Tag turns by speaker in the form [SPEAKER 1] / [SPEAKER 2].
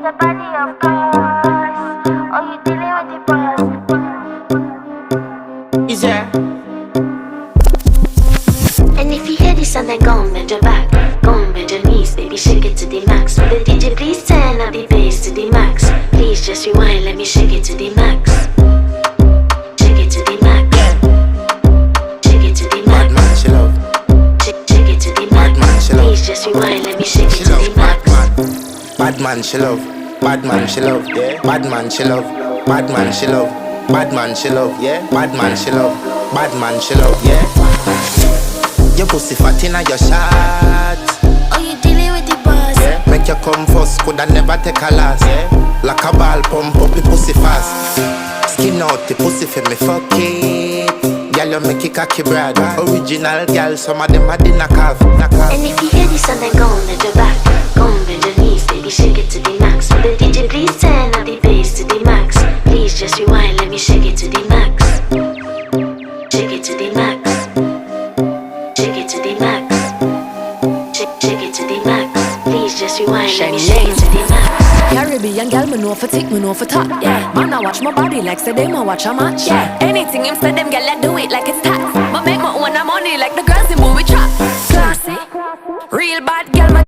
[SPEAKER 1] your body, of course. Oh, you dealing with the boss.
[SPEAKER 2] Is there?
[SPEAKER 3] And if you hear this and then go and bend your back, go and bend your knees, baby, shake it to the max. Will the DJ please turn up the bass to the max? Please just rewind, let me shake it to the max. Shake it to the max. Shake it to the max.
[SPEAKER 2] Bad man, she love.
[SPEAKER 3] Shake it to the max.
[SPEAKER 2] Bad man, she love.
[SPEAKER 3] Please just rewind, let me shake it
[SPEAKER 2] She
[SPEAKER 3] to
[SPEAKER 2] love.
[SPEAKER 3] the max.
[SPEAKER 2] Bad man, she love. Bad man, she love. Yeah. Bad man, she love. Bad man, she love. Bad man, she love. Yeah. Bad man, she love. Bad man, she love. Yeah. Your pussy fat inna your shot.
[SPEAKER 3] Oh, you dealing with the boss?
[SPEAKER 2] Yeah. Make you come first, coulda never take a last. Yeah. Like a ball pump up the pussy fast. Skin out the pussy for me fuck it. Girl, you make it cocky brad. Original girl, some of them a dinner calf.
[SPEAKER 3] And if you hear this and then go and bend your back, go and bend your knees, baby, shake it to the max. Will the DJ please turn up the bass to the max? Please just rewind, let me shake it to the max. Shake it to the max. Shake it to the max. Shake it to the max. Please just rewind, let me shake it to the max.
[SPEAKER 4] Caribbean girl, me know for tick, me know for top. Yeah, man, I watch my body like say them I watch a match. Yeah, anything him say them girl, I do it like it's tax. But make my own money like the girls in movie trap. Classy, real bad girl,